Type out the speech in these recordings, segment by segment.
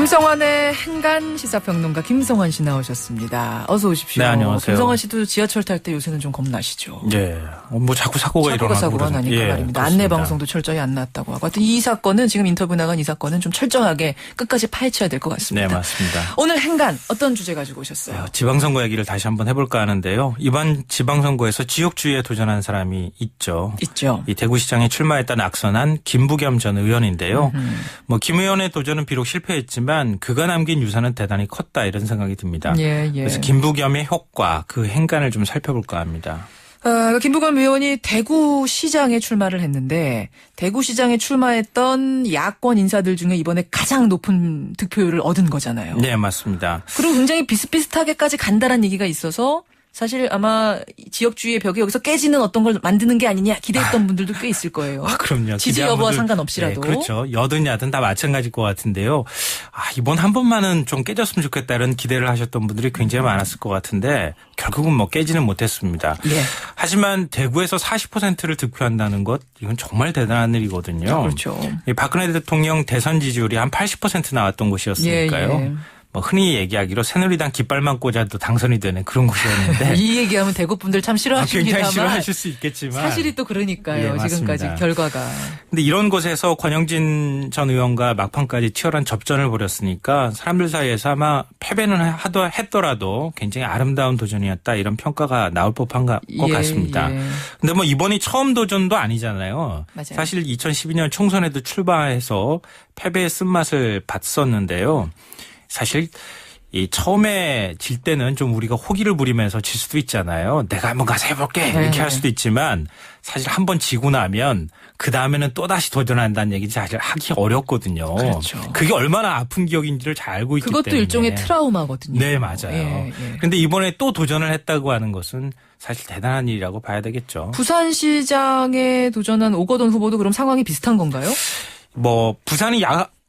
김성환의 행간 시사평론가 김성환 씨 나오셨습니다. 어서 오십시오. 네, 안녕하세요. 김성환 씨도 지하철 탈 때 요새는 좀 겁나시죠? 네. 뭐 자꾸 사고가 일어나고 사고가 나니까 예, 말입니다. 그렇습니다. 안내 방송도 철저히 안 나왔다고 하고. 하여튼 이 사건은 지금 인터뷰 나간 이 사건은 좀 철저하게 끝까지 파헤쳐야 될 것 같습니다. 네, 맞습니다. 오늘 행간 어떤 주제 가지고 오셨어요? 지방선거 얘기를 다시 한번 해볼까 하는데요. 이번 지방선거에서 지역주의에 도전한 사람이 있죠. 이 대구시장에 출마했다 낙선한 김부겸 전 의원인데요. 뭐 김 의원의 도전은 비록 실패했지만 그가 남긴 유산은 대단히 컸다 이런 생각이 듭니다. 예. 그래서 김부겸의 효과, 그 행간을 좀 살펴볼까 합니다. 김부겸 의원이 대구시장에 출마를 했는데 대구시장에 출마했던 야권 인사들 중에 이번에 가장 높은 득표율을 얻은 거잖아요. 네, 맞습니다. 그리고 굉장히 비슷비슷하게까지 간다는 얘기가 있어서 사실 아마 지역주의의 벽이 여기서 깨지는 어떤 걸 만드는 게 아니냐 기대했던 분들도 꽤 있을 거예요. 그럼요. 지지 여부와 상관없이라도. 네, 그렇죠. 여든 야든 다 마찬가지일 것 같은데요. 이번 한 번만은 좀 깨졌으면 좋겠다 이런 기대를 하셨던 분들이 굉장히 많았을 것 같은데 결국은 뭐 깨지는 못했습니다. 예. 하지만 대구에서 40%를 득표한다는 것 이건 정말 대단한 일이거든요. 그렇죠. 박근혜 대통령 대선 지지율이 한 80% 나왔던 곳이었으니까요. 예. 뭐 흔히 얘기하기로 새누리당 깃발만 꽂아도 당선이 되는 그런 곳이었는데 이 얘기하면 대구 분들 참 싫어하십니다만 굉장히 싫어하실 수 있겠지만 사실이 또 그러니까요. 예, 지금까지 결과가. 근데 이런 곳에서 권영진 전 의원과 막판까지 치열한 접전을 벌였으니까 사람들 사이에서 아마 패배는 했더라도 굉장히 아름다운 도전이었다 이런 평가가 나올 법한 것 같습니다. 근데 뭐 이번이 처음 도전도 아니잖아요. 맞아요. 사실 2012년 총선에도 출마해서 패배의 쓴맛을 봤었는데요. 사실 이 처음에 질 때는 좀 우리가 호기를 부리면서 질 수도 있잖아요. 내가 한번 가서 해볼게 이렇게 할 수도 있지만 사실 한번 지고 나면 그 다음에는 또 다시 도전한다는 얘기 사실 하기 어렵거든요. 그렇죠. 그게 얼마나 아픈 기억인지를 잘 알고 있기 때문에. 그것도 일종의 트라우마거든요. 네, 맞아요. 그런데 이번에 또 도전을 했다고 하는 것은 사실 대단한 일이라고 봐야 되겠죠. 부산시장에 도전한 오거돈 후보도 그럼 상황이 비슷한 건가요? 뭐 부산이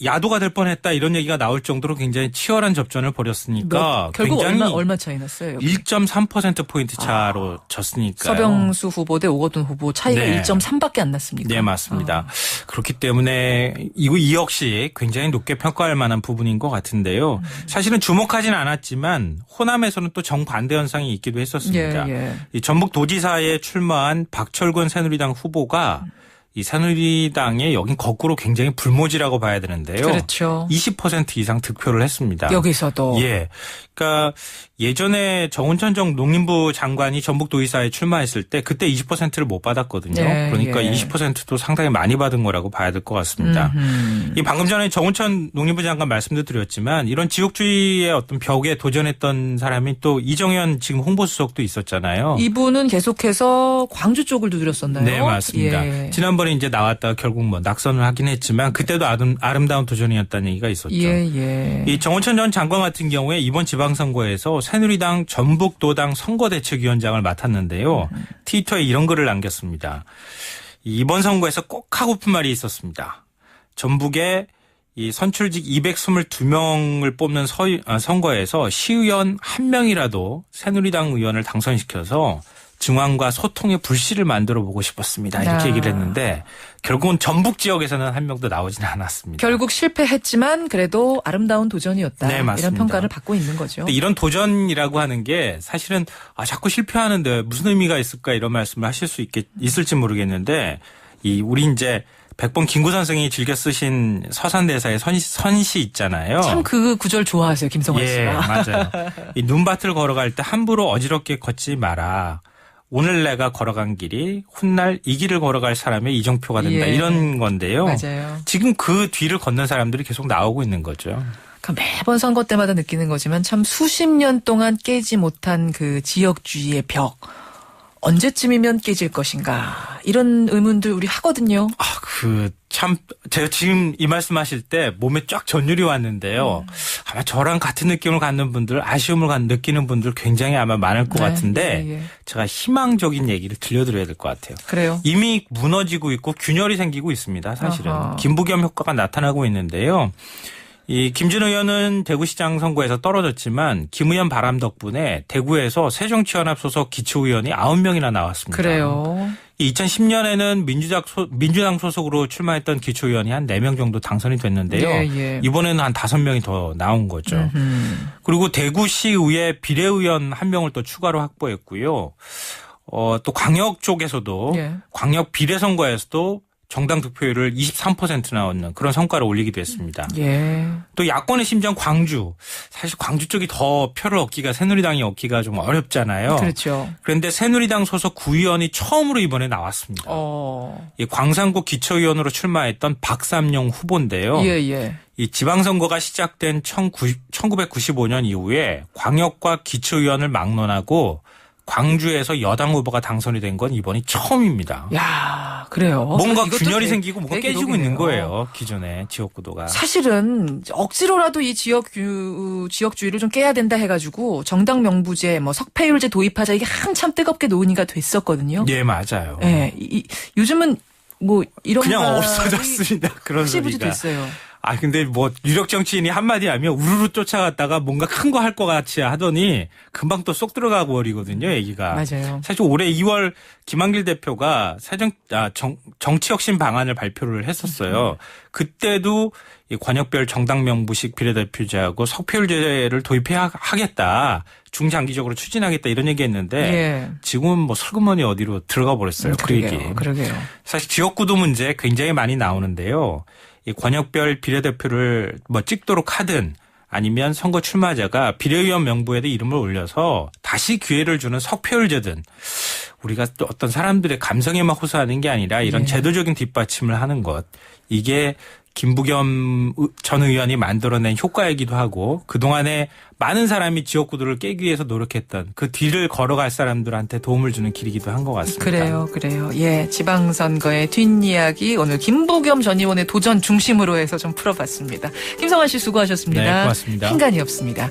야도가 될 뻔했다 이런 얘기가 나올 정도로 굉장히 치열한 접전을 벌였으니까 결국 굉장히 얼마 차이 났어요? 1.3%포인트 차로 졌으니까요. 서병수 후보 대 오거돈 후보 차이가 1.3밖에 안 났습니까? 네, 맞습니다. 그렇기 때문에 이 역시 굉장히 높게 평가할 만한 부분인 것 같은데요. 사실은 주목하진 않았지만 호남에서는 또 정반대 현상이 있기도 했었습니다. 이 전북도지사에 출마한 박철권 새누리당 후보가 이 새누리당의 여긴 거꾸로 굉장히 불모지라고 봐야 되는데요. 그렇죠. 20% 이상 득표를 했습니다. 여기서도. 예. 그러니까 예전에 정운천 전 농림부 장관이 전북도지사에 출마했을 때 그때 20%를 못 받았거든요. 그러니까 20%도 상당히 많이 받은 거라고 봐야 될 것 같습니다. 이 방금 전에 정운천 농림부 장관 말씀도 드렸지만 이런 지역주의의 어떤 벽에 도전했던 사람이 또 이정현 지금 홍보수석도 있었잖아요. 이분은 계속해서 광주 쪽을 두드렸었나요? 네, 맞습니다. 지난번에 이제 나왔다가 결국 뭐 낙선을 하긴 했지만 그때도 아름다운 도전이었다는 얘기가 있었죠. 이 정운천 전 장관 같은 경우에 이번 지방선거에서 새누리당 전북도당 선거대책위원장을 맡았는데요. 트위터에 이런 글을 남겼습니다. 이번 선거에서 꼭 하고픈 말이 있었습니다. 전북에 이 선출직 222명을 뽑는 선거에서 시의원 1명이라도 새누리당 의원을 당선시켜서 중앙과 소통의 불씨를 만들어 보고 싶었습니다. 이렇게 얘기를 했는데 결국은 전북 지역에서는 한 명도 나오지는 않았습니다. 결국 실패했지만 그래도 아름다운 도전이었다. 네, 맞습니다. 이런 평가를 받고 있는 거죠. 근데 이런 도전이라고 하는 게 사실은 자꾸 실패하는데 무슨 의미가 있을까 이런 말씀을 하실 수 있을지 모르겠는데 우리 이제 백범 김구 선생이 즐겨 쓰신 서산대사의 선시 있잖아요. 참 그 구절 좋아하세요, 김성환 씨가. 예, 맞아요. 이 눈밭을 걸어갈 때 함부로 어지럽게 걷지 마라. 오늘 내가 걸어간 길이 훗날 이 길을 걸어갈 사람의 이정표가 된다. 이런 건데요. 맞아요. 지금 그 뒤를 걷는 사람들이 계속 나오고 있는 거죠. 그러니까 매번 선거 때마다 느끼는 거지만 참 수십 년 동안 깨지 못한 그 지역주의의 벽. 언제쯤이면 깨질 것인가. 이런 의문들 우리 하거든요. 제가 지금 이 말씀하실 때 몸에 쫙 전율이 왔는데요. 아마 저랑 같은 느낌을 갖는 분들, 아쉬움을 느끼는 분들 굉장히 아마 많을 것 같은데 제가 희망적인 얘기를 들려드려야 될 것 같아요. 그래요? 이미 무너지고 있고 균열이 생기고 있습니다. 사실은. 김부겸 효과가 나타나고 있는데요. 이 김진 의원은 대구시장 선거에서 떨어졌지만 김 의원 바람 덕분에 대구에서 새정치연합 소속 기초의원이 9명이나 나왔습니다. 그래요. 이 2010년에는 민주당 소속으로 출마했던 기초의원이 한 4명 정도 당선이 됐는데요. 예, 예. 이번에는 한 5명이 더 나온 거죠. 그리고 대구시의회 비례의원 1명을 또 추가로 확보했고요. 또 광역 쪽에서도 예. 광역 비례선거에서도 정당 득표율을 23%나 얻는 그런 성과를 올리기도 했습니다. 예. 또 야권의 심장 광주. 사실 광주 쪽이 더 표를 얻기가 새누리당이 얻기가 좀 어렵잖아요. 그렇죠. 그런데 새누리당 소속 구의원이 처음으로 이번에 나왔습니다. 이 광산구 기초의원으로 출마했던 박삼용 후보인데요. 예. 이 지방선거가 시작된 1995년 이후에 광역과 기초의원을 막론하고 광주에서 여당 후보가 당선이 된 건 이번이 처음입니다. 야, 그래요. 뭔가 균열이 생기고 뭔가 깨지고 있는 거예요. 기존의 지역구도가. 사실은 억지로라도 이 지역주의를 좀 깨야 된다 해가지고 정당 명부제, 뭐 석패율제 도입하자 이게 한참 뜨겁게 논의가 됐었거든요. 예, 맞아요. 예, 요즘은 뭐 이런 그냥 없어졌습니다. 그런 소리가. 됐어요. 근데 뭐 유력 정치인이 한마디 하면 우르르 쫓아갔다가 뭔가 큰 거 할 것 같이 하더니 금방 또 쏙 들어가 버리거든요, 얘기가. 맞아요. 사실 올해 2월 김한길 대표가 정치혁신 방안을 발표를 했었어요. 그때도 이 관역별 정당 명부식 비례대표제하고 석패율제를 도입하겠다. 중장기적으로 추진하겠다 이런 얘기했는데 예. 지금은 뭐 설그머니 어디로 들어가 버렸어요. 그러게요. 사실 지역구도 문제 굉장히 많이 나오는데요. 이 관역별 비례대표를 뭐 찍도록 하든 아니면 선거 출마자가 비례의원 명부에도 이름을 올려서 다시 기회를 주는 석패율제든 우리가 또 어떤 사람들의 감성에만 호소하는 게 아니라 이런 제도적인 뒷받침을 하는 것. 이게 김부겸 전 의원이 만들어낸 효과이기도 하고 그동안에 많은 사람이 지역구도를 깨기 위해서 노력했던 그 뒤를 걸어갈 사람들한테 도움을 주는 길이기도 한 것 같습니다. 그래요. 예, 지방선거의 뒷이야기 오늘 김부겸 전 의원의 도전 중심으로 해서 좀 풀어봤습니다. 김성환 씨 수고하셨습니다. 네, 고맙습니다. hin간이었습니다.